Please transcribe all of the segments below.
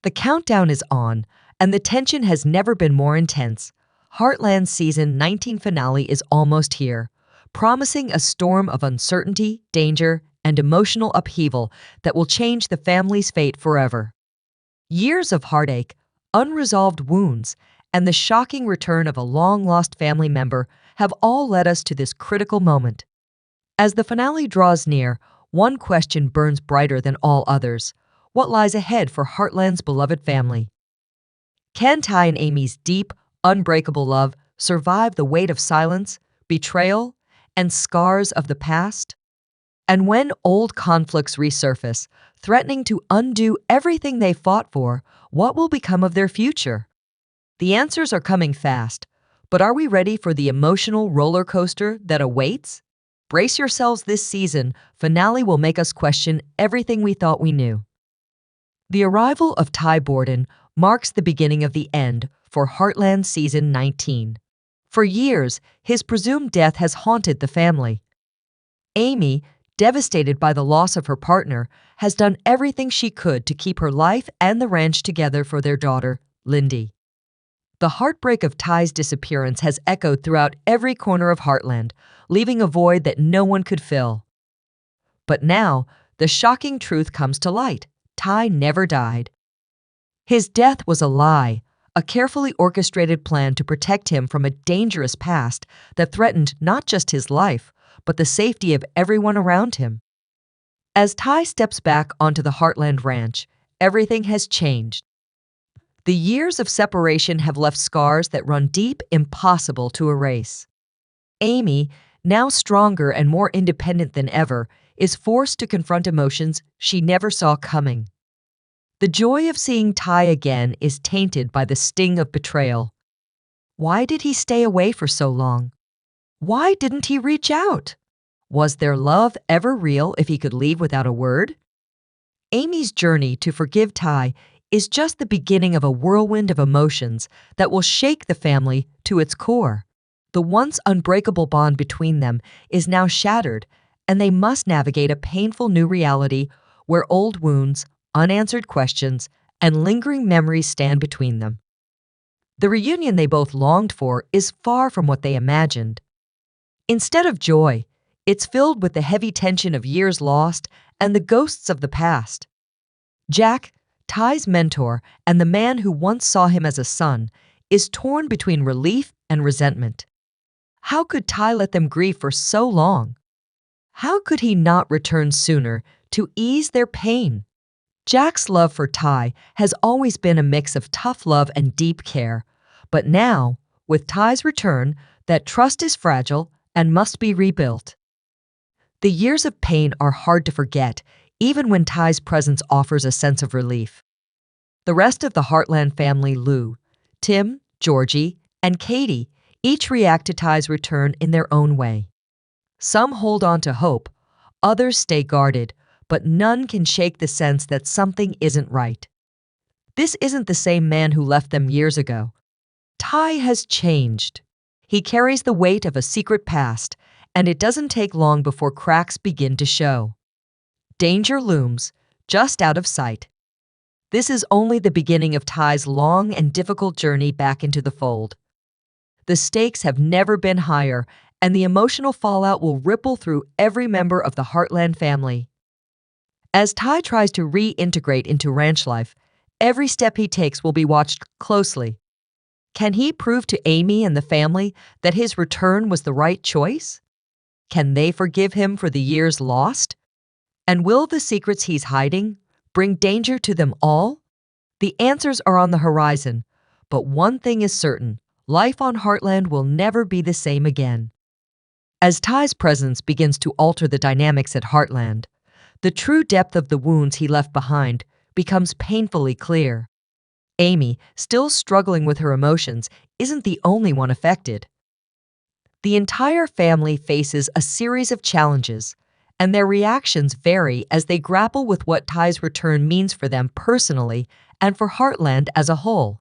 The countdown is on, and the tension has never been more intense. Heartland's season 19 finale is almost here, promising a storm of uncertainty, danger, and emotional upheaval that will change the family's fate forever. Years of heartache, unresolved wounds, and the shocking return of a long-lost family member have all led us to this critical moment. As the finale draws near, one question burns brighter than all others. What lies ahead for Heartland's beloved family? Can Ty and Amy's deep, unbreakable love survive the weight of silence, betrayal, and scars of the past? And when old conflicts resurface, threatening to undo everything they fought for, what will become of their future? The answers are coming fast, but are we ready for the emotional roller coaster that awaits? Brace yourselves this season, finale will make us question everything we thought we knew. The arrival of Ty Borden marks the beginning of the end for Heartland Season 19. For years, his presumed death has haunted the family. Amy, devastated by the loss of her partner, has done everything she could to keep her life and the ranch together for their daughter, Lindy. The heartbreak of Ty's disappearance has echoed throughout every corner of Heartland, leaving a void that no one could fill. But now, the shocking truth comes to light. Ty never died. His death was a lie, a carefully orchestrated plan to protect him from a dangerous past that threatened not just his life, but the safety of everyone around him. As Ty steps back onto the Heartland Ranch, everything has changed. The years of separation have left scars that run deep, impossible to erase. Amy, now stronger and more independent than ever, is forced to confront emotions she never saw coming. The joy of seeing Ty again is tainted by the sting of betrayal. Why did he stay away for so long? Why didn't he reach out? Was their love ever real if he could leave without a word? Amy's journey to forgive Ty is just the beginning of a whirlwind of emotions that will shake the family to its core. The once unbreakable bond between them is now shattered, and they must navigate a painful new reality where old wounds, unanswered questions, and lingering memories stand between them. The reunion they both longed for is far from what they imagined. Instead of joy, it's filled with the heavy tension of years lost and the ghosts of the past. Jack, Ty's mentor and the man who once saw him as a son, is torn between relief and resentment. How could Ty let them grieve for so long? How could he not return sooner to ease their pain? Jack's love for Ty has always been a mix of tough love and deep care, but now, with Ty's return, that trust is fragile and must be rebuilt. The years of pain are hard to forget, even when Ty's presence offers a sense of relief. The rest of the Heartland family, Lou, Tim, Georgie, and Katie, each react to Ty's return in their own way. Some hold on to hope, others stay guarded, but none can shake the sense that something isn't right. This isn't the same man who left them years ago. Ty has changed. He carries the weight of a secret past, and it doesn't take long before cracks begin to show. Danger looms, just out of sight. This is only the beginning of Ty's long and difficult journey back into the fold. The stakes have never been higher, and the emotional fallout will ripple through every member of the Heartland family. As Ty tries to reintegrate into ranch life, every step he takes will be watched closely. Can he prove to Amy and the family that his return was the right choice? Can they forgive him for the years lost? And will the secrets he's hiding bring danger to them all? The answers are on the horizon, but one thing is certain: life on Heartland will never be the same again. As Ty's presence begins to alter the dynamics at Heartland, the true depth of the wounds he left behind becomes painfully clear. Amy, still struggling with her emotions, isn't the only one affected. The entire family faces a series of challenges, and their reactions vary as they grapple with what Ty's return means for them personally and for Heartland as a whole.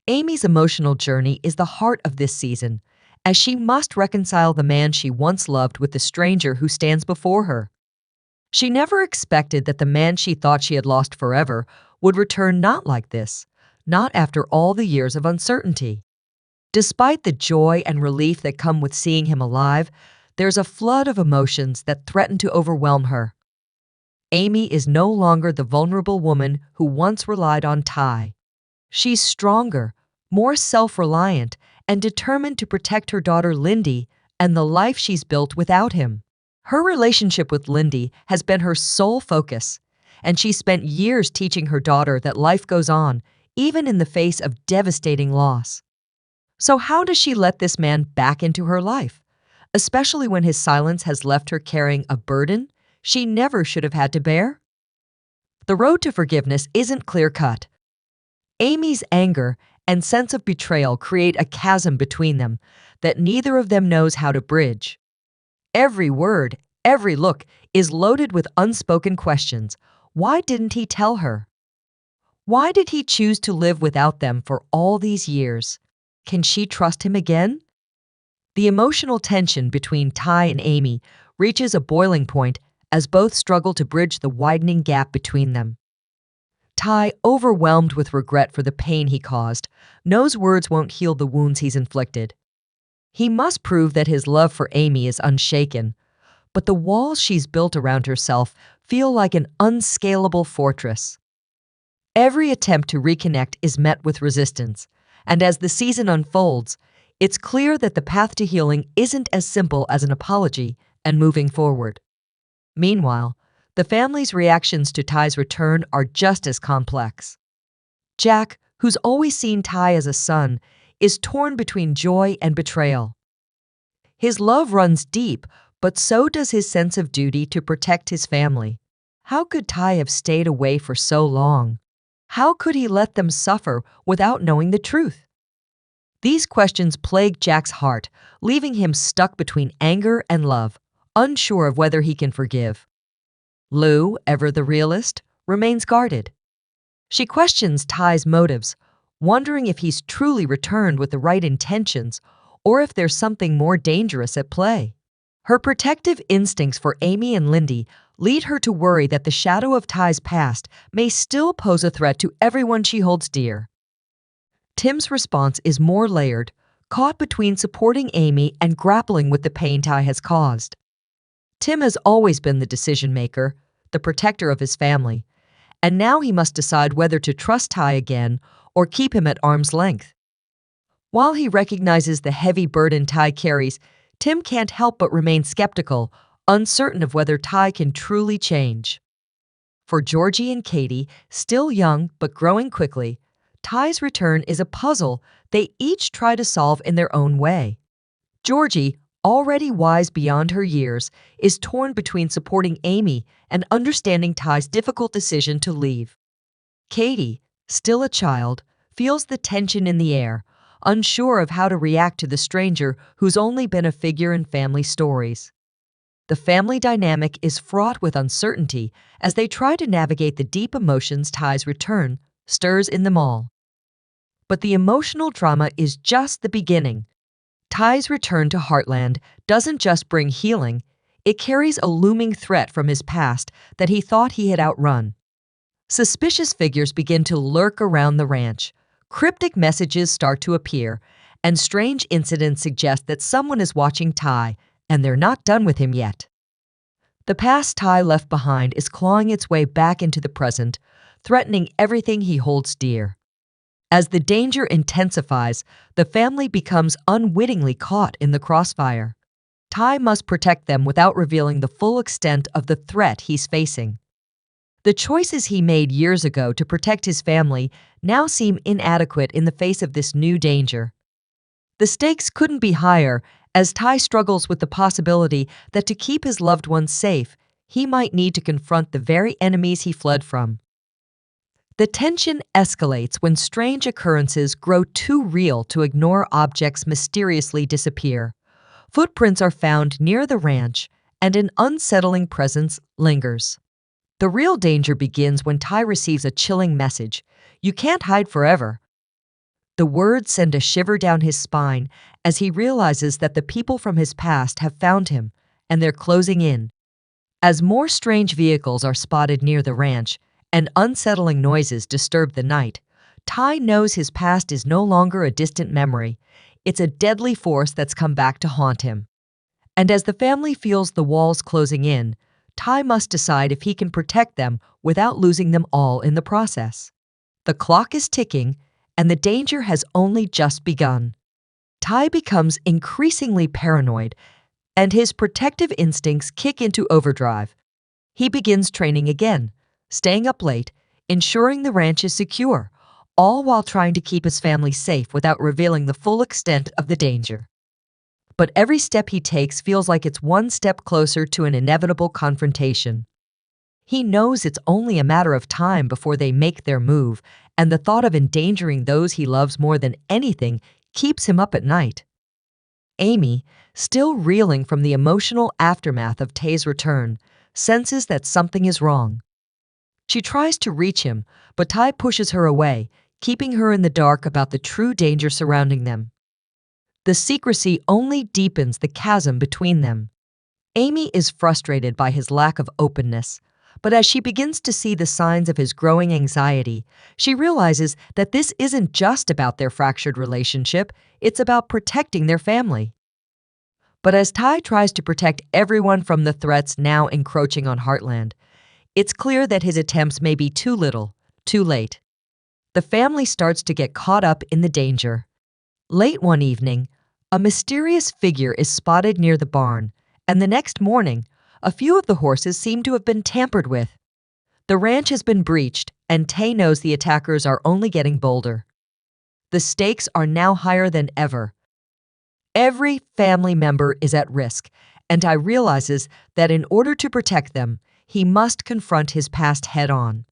Amy's emotional journey is the heart of this season, as she must reconcile the man she once loved with the stranger who stands before her. She never expected that the man she thought she had lost forever would return not like this, not after all the years of uncertainty. Despite the joy and relief that come with seeing him alive, there's a flood of emotions that threaten to overwhelm her. Amy is no longer the vulnerable woman who once relied on Ty. She's stronger, more self-reliant, and determined to protect her daughter Lindy and the life she's built without him. Her relationship with Lindy has been her sole focus, and she spent years teaching her daughter that life goes on, even in the face of devastating loss. So how does she let this man back into her life, especially when his silence has left her carrying a burden she never should have had to bear? The road to forgiveness isn't clear-cut. Amy's anger and sense of betrayal create a chasm between them that neither of them knows how to bridge. Every word, every look is loaded with unspoken questions. Why didn't he tell her? Why did he choose to live without them for all these years? Can she trust him again? The emotional tension between Ty and Amy reaches a boiling point as both struggle to bridge the widening gap between them. Ty, overwhelmed with regret for the pain he caused, knows words won't heal the wounds he's inflicted. He must prove that his love for Amy is unshaken, but the walls she's built around herself feel like an unscalable fortress. Every attempt to reconnect is met with resistance, and as the season unfolds, it's clear that the path to healing isn't as simple as an apology and moving forward. Meanwhile, the family's reactions to Ty's return are just as complex. Jack, who's always seen Ty as a son, is torn between joy and betrayal. His love runs deep, but so does his sense of duty to protect his family. How could Ty have stayed away for so long? How could he let them suffer without knowing the truth? These questions plague Jack's heart, leaving him stuck between anger and love, unsure of whether he can forgive. Lou, ever the realist, remains guarded. She questions Ty's motives, wondering if he's truly returned with the right intentions or if there's something more dangerous at play. Her protective instincts for Amy and Lindy lead her to worry that the shadow of Ty's past may still pose a threat to everyone she holds dear. Tim's response is more layered, caught between supporting Amy and grappling with the pain Ty has caused. Tim has always been the decision-maker, the protector of his family, and now he must decide whether to trust Ty again or keep him at arm's length. While he recognizes the heavy burden Ty carries, Tim can't help but remain skeptical, uncertain of whether Ty can truly change. For Georgie and Katie, still young but growing quickly, Ty's return is a puzzle they each try to solve in their own way. Georgie, already wise beyond her years, is torn between supporting Amy and understanding Ty's difficult decision to leave. Katie, still a child, feels the tension in the air, unsure of how to react to the stranger who's only been a figure in family stories. The family dynamic is fraught with uncertainty as they try to navigate the deep emotions Ty's return stirs in them all. But the emotional drama is just the beginning. Ty's return to Heartland doesn't just bring healing, it carries a looming threat from his past that he thought he had outrun. Suspicious figures begin to lurk around the ranch. Cryptic messages start to appear, and strange incidents suggest that someone is watching Ty, and they're not done with him yet. The past Ty left behind is clawing its way back into the present, threatening everything he holds dear. As the danger intensifies, the family becomes unwittingly caught in the crossfire. Ty must protect them without revealing the full extent of the threat he's facing. The choices he made years ago to protect his family now seem inadequate in the face of this new danger. The stakes couldn't be higher as Ty struggles with the possibility that to keep his loved ones safe, he might need to confront the very enemies he fled from. The tension escalates when strange occurrences grow too real to ignore. Objects mysteriously disappear. Footprints are found near the ranch, and an unsettling presence lingers. The real danger begins when Ty receives a chilling message. "You can't hide forever." The words send a shiver down his spine as he realizes that the people from his past have found him, and they're closing in. As more strange vehicles are spotted near the ranch, and unsettling noises disturb the night, Tai knows his past is no longer a distant memory. It's a deadly force that's come back to haunt him. And as the family feels the walls closing in, Tai must decide if he can protect them without losing them all in the process. The clock is ticking, and the danger has only just begun. Tai becomes increasingly paranoid, and his protective instincts kick into overdrive. He begins training again, staying up late, ensuring the ranch is secure, all while trying to keep his family safe without revealing the full extent of the danger. But every step he takes feels like it's one step closer to an inevitable confrontation. He knows it's only a matter of time before they make their move, and the thought of endangering those he loves more than anything keeps him up at night. Amy, still reeling from the emotional aftermath of Tay's return, senses that something is wrong. She tries to reach him, but Tai pushes her away, keeping her in the dark about the true danger surrounding them. The secrecy only deepens the chasm between them. Amy is frustrated by his lack of openness, but as she begins to see the signs of his growing anxiety, she realizes that this isn't just about their fractured relationship, it's about protecting their family. But as Tai tries to protect everyone from the threats now encroaching on Heartland, it's clear that his attempts may be too little, too late. The family starts to get caught up in the danger. Late one evening, a mysterious figure is spotted near the barn, and the next morning, a few of the horses seem to have been tampered with. The ranch has been breached, and Tay knows the attackers are only getting bolder. The stakes are now higher than ever. Every family member is at risk, and Tai realizes that in order to protect them, he must confront his past head-on.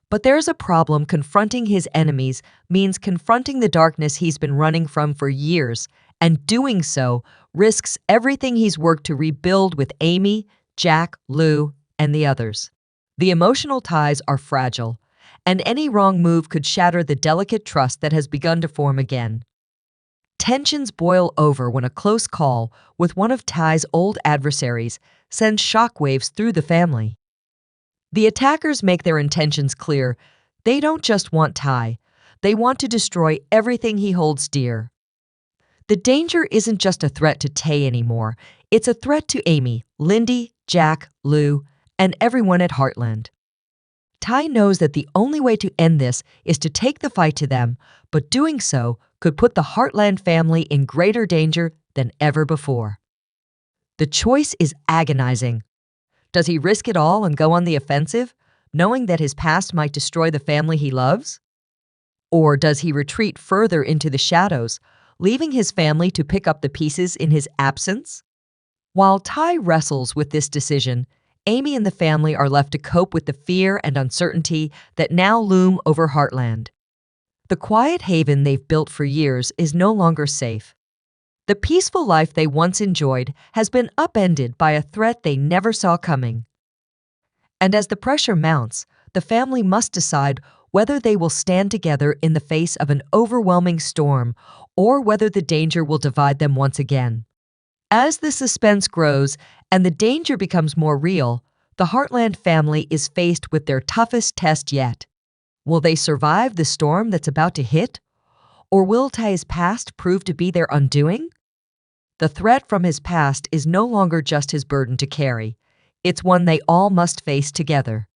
But there's a problem. Confronting his enemies means confronting the darkness he's been running from for years, and doing so risks everything he's worked to rebuild with Amy, Jack, Lou, and the others. The emotional ties are fragile, and any wrong move could shatter the delicate trust that has begun to form again. Tensions boil over when a close call with one of Ty's old adversaries sends shockwaves through the family. The attackers make their intentions clear. They don't just want Ty, they want to destroy everything he holds dear. The danger isn't just a threat to Tay anymore, it's a threat to Amy, Lindy, Jack, Lou, and everyone at Heartland. Ty knows that the only way to end this is to take the fight to them, but doing so could put the Heartland family in greater danger than ever before. The choice is agonizing. Does he risk it all and go on the offensive, knowing that his past might destroy the family he loves? Or does he retreat further into the shadows, leaving his family to pick up the pieces in his absence? While Ty wrestles with this decision, Amy and the family are left to cope with the fear and uncertainty that now loom over Heartland. The quiet haven they've built for years is no longer safe. The peaceful life they once enjoyed has been upended by a threat they never saw coming. And as the pressure mounts, the family must decide whether they will stand together in the face of an overwhelming storm or whether the danger will divide them once again. As the suspense grows and the danger becomes more real, the Heartland family is faced with their toughest test yet. Will they survive the storm that's about to hit? Or will Ty's past prove to be their undoing? The threat from his past is no longer just his burden to carry. It's one they all must face together.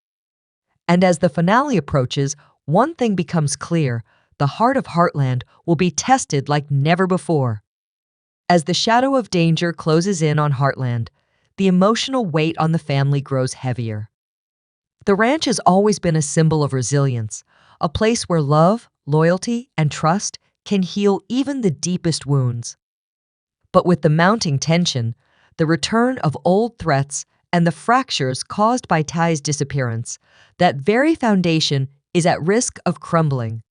And as the finale approaches, one thing becomes clear: the heart of Heartland will be tested like never before. As the shadow of danger closes in on Heartland, the emotional weight on the family grows heavier. The ranch has always been a symbol of resilience, a place where love, loyalty, and trust can heal even the deepest wounds. But with the mounting tension, the return of old threats, and the fractures caused by Ty's disappearance, that very foundation is at risk of crumbling.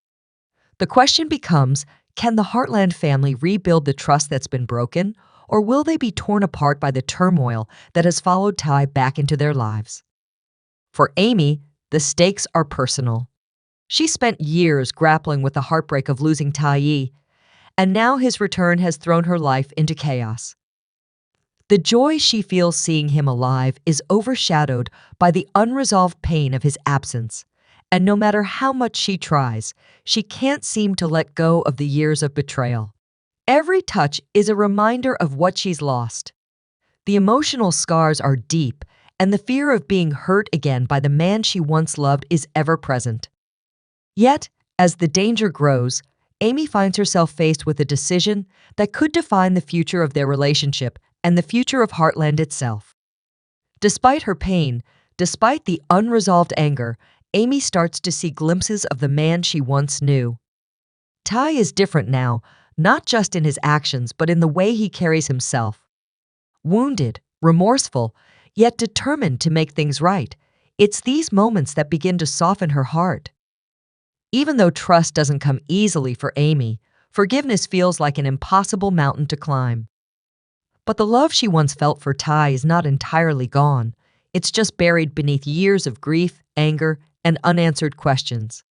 The question becomes, can the Heartland family rebuild the trust that's been broken, or will they be torn apart by the turmoil that has followed Ty back into their lives? For Amy, the stakes are personal. She spent years grappling with the heartbreak of losing Ty, and now his return has thrown her life into chaos. The joy she feels seeing him alive is overshadowed by the unresolved pain of his absence, and no matter how much she tries, she can't seem to let go of the years of betrayal. Every touch is a reminder of what she's lost. The emotional scars are deep, and the fear of being hurt again by the man she once loved is ever present. Yet, as the danger grows, Amy finds herself faced with a decision that could define the future of their relationship and the future of Heartland itself. Despite her pain, despite the unresolved anger, Amy starts to see glimpses of the man she once knew. Ty is different now, not just in his actions but in the way he carries himself. Wounded, remorseful, yet determined to make things right, it's these moments that begin to soften her heart. Even though trust doesn't come easily for Amy, forgiveness feels like an impossible mountain to climb. But the love she once felt for Ty is not entirely gone. It's just buried beneath years of grief, anger, and unanswered questions.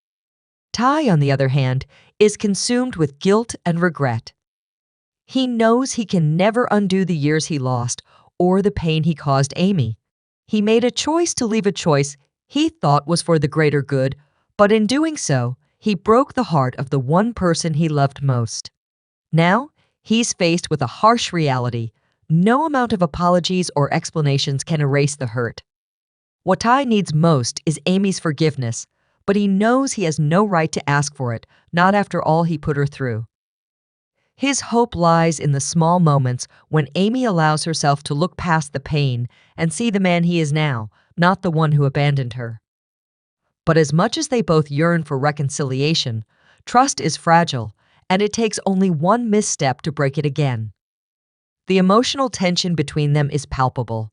Ty, on the other hand, is consumed with guilt and regret. He knows he can never undo the years he lost or the pain he caused Amy. He made a choice to leave a choice he thought was for the greater good, but in doing so, he broke the heart of the one person he loved most. Now, he's faced with a harsh reality. No amount of apologies or explanations can erase the hurt. What Ty needs most is Amy's forgiveness, but he knows he has no right to ask for it, not after all he put her through. His hope lies in the small moments when Amy allows herself to look past the pain and see the man he is now, not the one who abandoned her. But as much as they both yearn for reconciliation, trust is fragile, and it takes only one misstep to break it again. The emotional tension between them is palpable.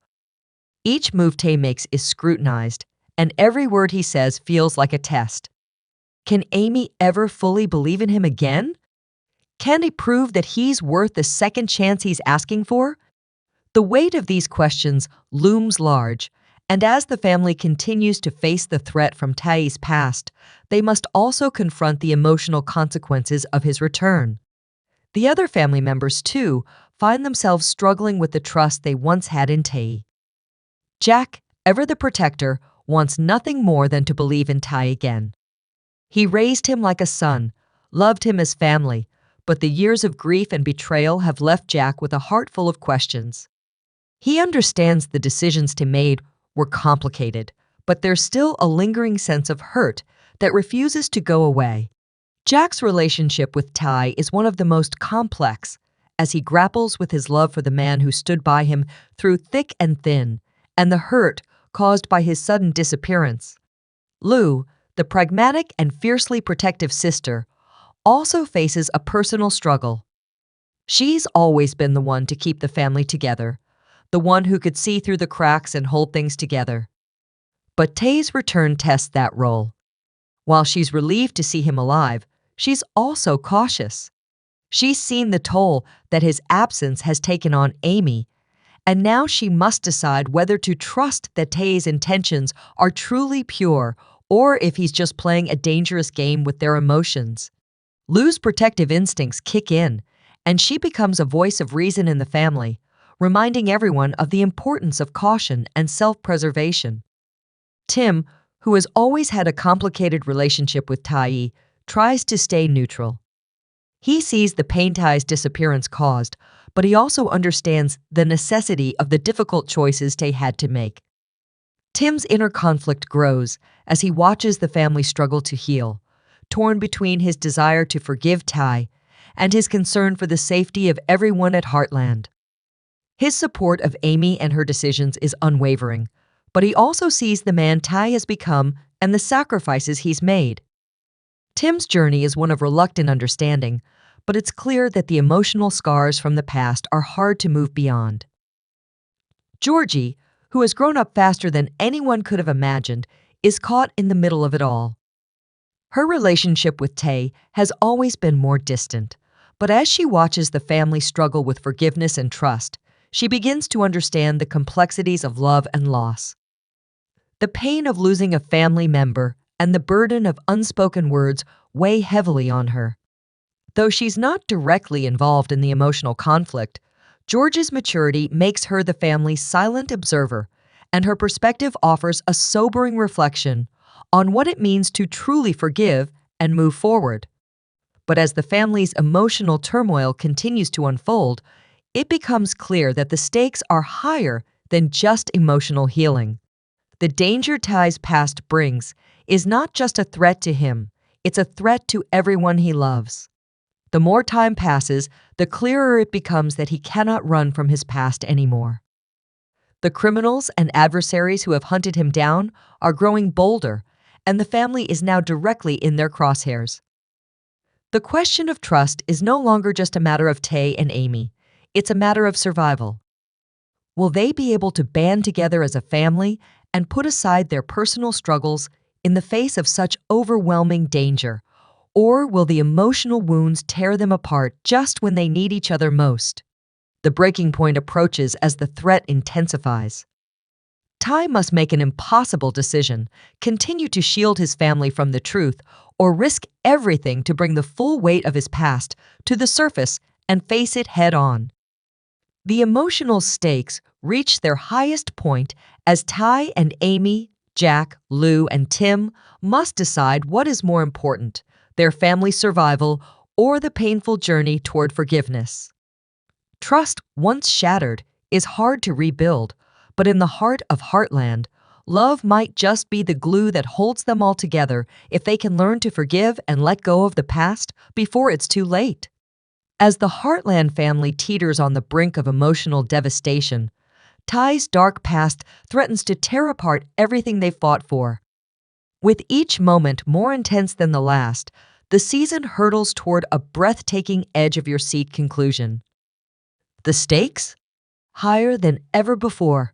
Each move Tay makes is scrutinized, and every word he says feels like a test. Can Amy ever fully believe in him again? Can he prove that he's worth the second chance he's asking for? The weight of these questions looms large, and as the family continues to face the threat from Ty's past, they must also confront the emotional consequences of his return. The other family members, too, find themselves struggling with the trust they once had in Tay. Jack, ever the protector, wants nothing more than to believe in Ty again. He raised him like a son, loved him as family, but the years of grief and betrayal have left Jack with a heart full of questions. He understands the decisions Tay made were complicated, but there's still a lingering sense of hurt that refuses to go away. Jack's relationship with Ty is one of the most complex, as he grapples with his love for the man who stood by him through thick and thin, and the hurt caused by his sudden disappearance. Lou, the pragmatic and fiercely protective sister, also faces a personal struggle. She's always been the one to keep the family together, the one who could see through the cracks and hold things together. But Tay's return tests that role. While she's relieved to see him alive, she's also cautious. She's seen the toll that his absence has taken on Amy, and now she must decide whether to trust that Tay's intentions are truly pure or if he's just playing a dangerous game with their emotions. Lou's protective instincts kick in, and she becomes a voice of reason in the family, reminding everyone of the importance of caution and self-preservation. Tim, who has always had a complicated relationship with Ty, tries to stay neutral. He sees the pain Ty's disappearance caused, but he also understands the necessity of the difficult choices Tay had to make. Tim's inner conflict grows as he watches the family struggle to heal, torn between his desire to forgive Ty and his concern for the safety of everyone at Heartland. His support of Amy and her decisions is unwavering, but he also sees the man Ty has become and the sacrifices he's made. Tim's journey is one of reluctant understanding, but it's clear that the emotional scars from the past are hard to move beyond. Georgie, who has grown up faster than anyone could have imagined, is caught in the middle of it all. Her relationship with Tay has always been more distant, but as she watches the family struggle with forgiveness and trust, she begins to understand the complexities of love and loss. The pain of losing a family member and the burden of unspoken words weigh heavily on her. Though she's not directly involved in the emotional conflict, George's maturity makes her the family's silent observer, and her perspective offers a sobering reflection on what it means to truly forgive and move forward. But as the family's emotional turmoil continues to unfold, it becomes clear that the stakes are higher than just emotional healing. The danger Ty's past brings is not just a threat to him, it's a threat to everyone he loves. The more time passes, the clearer it becomes that he cannot run from his past anymore. The criminals and adversaries who have hunted him down are growing bolder, and the family is now directly in their crosshairs. The question of trust is no longer just a matter of Tay and Amy, it's a matter of survival. Will they be able to band together as a family and put aside their personal struggles in the face of such overwhelming danger? Or will the emotional wounds tear them apart just when they need each other most? The breaking point approaches as the threat intensifies. Ty must make an impossible decision, continue to shield his family from the truth, or risk everything to bring the full weight of his past to the surface and face it head on. The emotional stakes reach their highest point as Ty and Amy, Jack, Lou, and Tim must decide what is more important, their family's survival or the painful journey toward forgiveness. Trust, once shattered, is hard to rebuild, but in the heart of Heartland, love might just be the glue that holds them all together if they can learn to forgive and let go of the past before it's too late. As the Heartland family teeters on the brink of emotional devastation, Ty's dark past threatens to tear apart everything they fought for. With each moment more intense than the last, the season hurtles toward a breathtaking edge-of-your-seat conclusion. The stakes? Higher than ever before.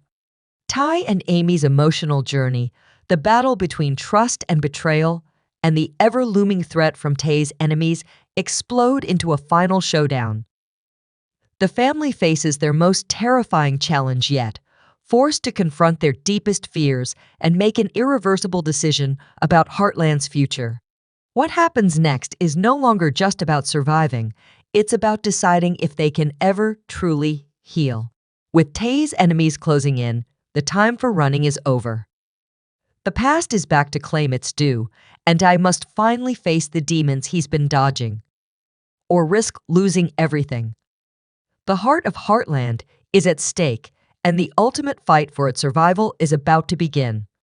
Ty and Amy's emotional journey, the battle between trust and betrayal, and the ever-looming threat from Tay's enemies explode into a final showdown. The family faces their most terrifying challenge yet, forced to confront their deepest fears and make an irreversible decision about Heartland's future. What happens next is no longer just about surviving, it's about deciding if they can ever truly heal. With Tay's enemies closing in, the time for running is over. The past is back to claim its due, and I must finally face the demons he's been dodging, or risk losing everything. The heart of Heartland is at stake, and the ultimate fight for its survival is about to begin.